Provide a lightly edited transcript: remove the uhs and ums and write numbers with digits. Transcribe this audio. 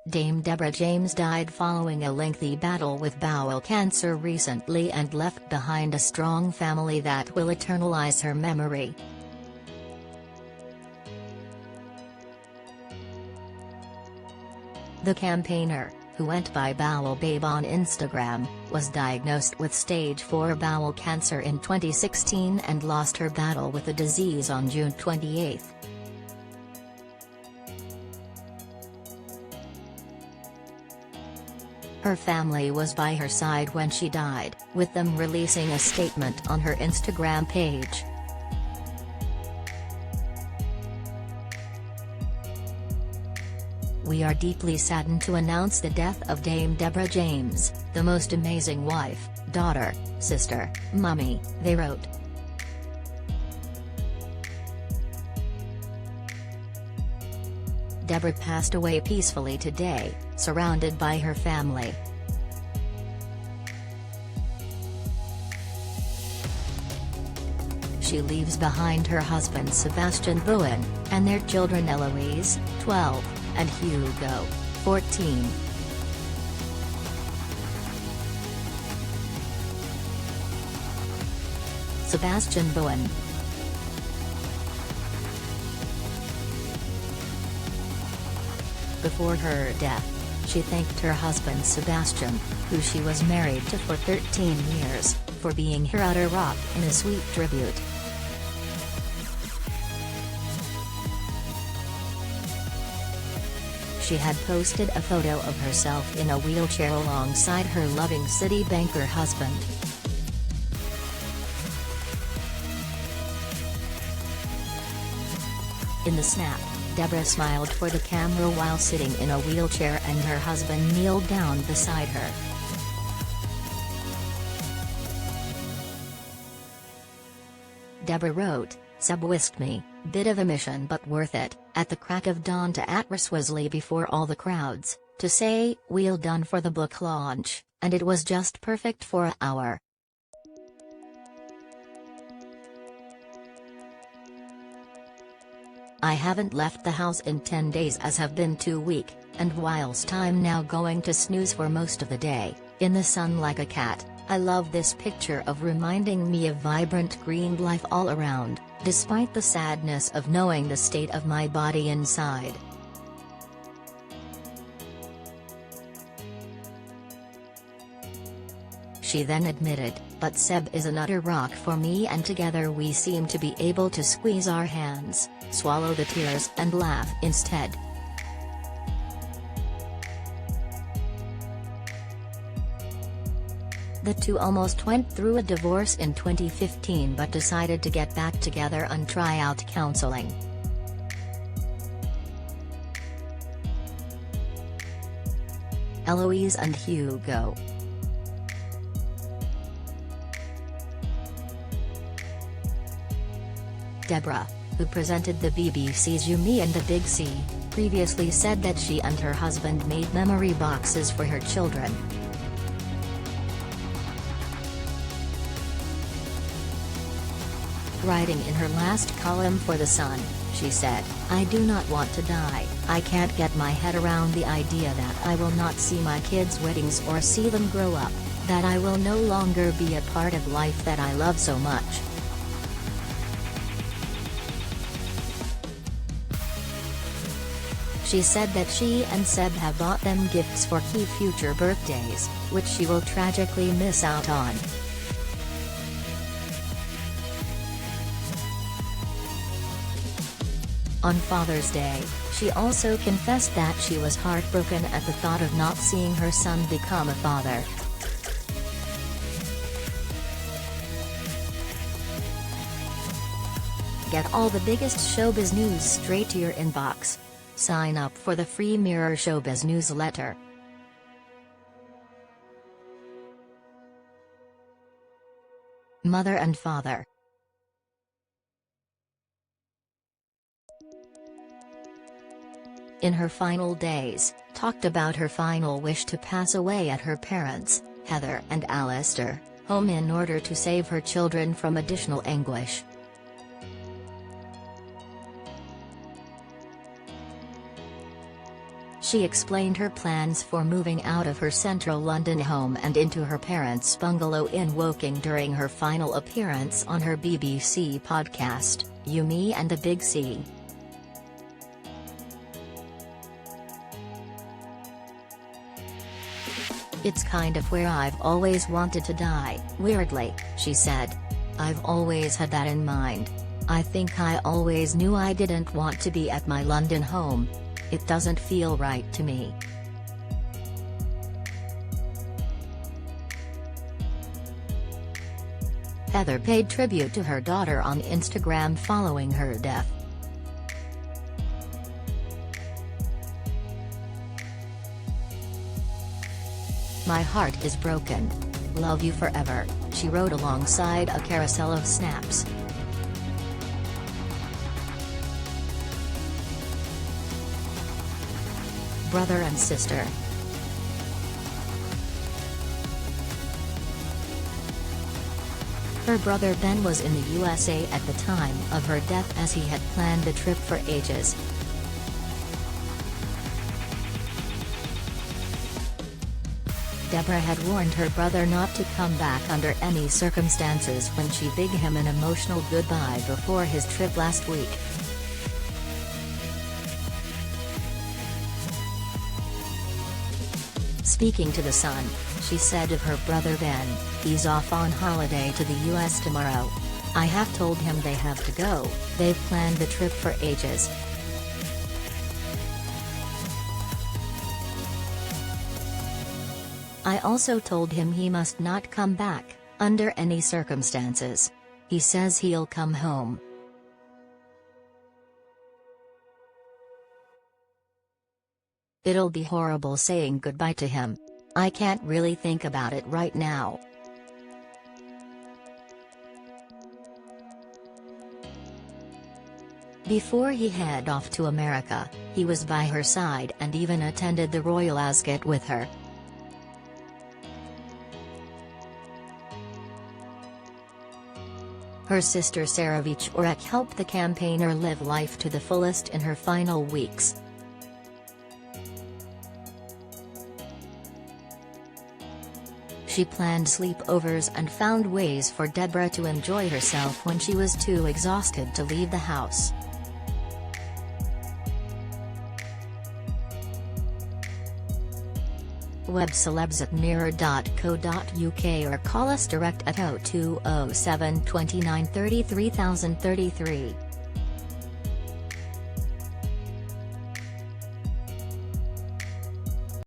Dame Deborah James died following a lengthy battle with bowel cancer recently and left behind a strong family that will eternalize her memory. The campaigner, who went by Bowel Babe on Instagram, was diagnosed with stage 4 bowel cancer in 2016 and lost her battle with the disease on June 28. Her family was by her side when she died, with them releasing a statement on her Instagram page. "We are deeply saddened to announce the death of Dame Deborah James, the most amazing wife, daughter, sister, mummy," they wrote. Deborah passed away peacefully today, surrounded by her family. She leaves behind her husband Sebastian Bowen, and their children Eloise, 12, and Hugo, 14. Sebastian Bowen. Before her death, she thanked her husband Sebastian, who she was married to for 13 years, for being her utter rock in a sweet tribute. She had posted a photo of herself in a wheelchair alongside her loving city banker husband. In the snap, Deborah smiled for the camera while sitting in a wheelchair and her husband kneeled down beside her. Deborah wrote, "Seb whisked me, bit of a mission but worth it, at the crack of dawn to Atterswisley before all the crowds, to say, we'll done for the book launch, and it was just perfect for an hour. I haven't left the house in 10 days as have been too weak, and whilst I'm now going to snooze for most of the day, in the sun like a cat, I love this picture of reminding me of vibrant green life all around, despite the sadness of knowing the state of my body inside." She then admitted, "But Seb is an utter rock for me and together we seem to be able to squeeze our hands, swallow the tears and laugh instead." The two almost went through a divorce in 2015 but decided to get back together and try out counseling. Eloise and Hugo. Deborah, who presented the BBC's You Me and the Big C, previously said that she and her husband made memory boxes for her children. Writing in her last column for The Sun, she said, "I do not want to die. I can't get my head around the idea that I will not see my kids' weddings or see them grow up, that I will no longer be a part of life that I love so much." She said that she and Seb have bought them gifts for key future birthdays, which she will tragically miss out on. On Father's Day, she also confessed that she was heartbroken at the thought of not seeing her son become a father. Get all the biggest showbiz news straight to your inbox. Sign up for the free Mirror Showbiz newsletter. Mother and father. In her final days, talked about her final wish to pass away at her parents', Heather and Alistair, home in order to save her children from additional anguish. She explained her plans for moving out of her central London home and into her parents' bungalow in Woking during her final appearance on her BBC podcast, You, Me and the Big C. "It's kind of where I've always wanted to die, weirdly," she said. "I've always had that in mind. I think I always knew I didn't want to be at my London home. It doesn't feel right to me." Heather paid tribute to her daughter on Instagram following her death. "My heart is broken. Love you forever," she wrote alongside a carousel of snaps. Brother and sister. Her brother Ben was in the USA at the time of her death as he had planned the trip for ages. Deborah had warned her brother not to come back under any circumstances when she bid him an emotional goodbye before his trip last week. Speaking to The Sun, she said of her brother Ben, "He's off on holiday to the US tomorrow. I have told him they have to go, they've planned the trip for ages." "I also told him he must not come back, under any circumstances. He says he'll come home. It'll be horrible saying goodbye to him. I can't really think about it right now." Before he head off to America, he was by her side and even attended the royal ascot with her. Her sister Sarah Wieczorek helped the campaigner live life to the fullest in her final weeks. She planned sleepovers and found ways for Deborah to enjoy herself when she was too exhausted to leave the house. Web celebs at mirror.co.uk or call us direct at 0207 29 33 033.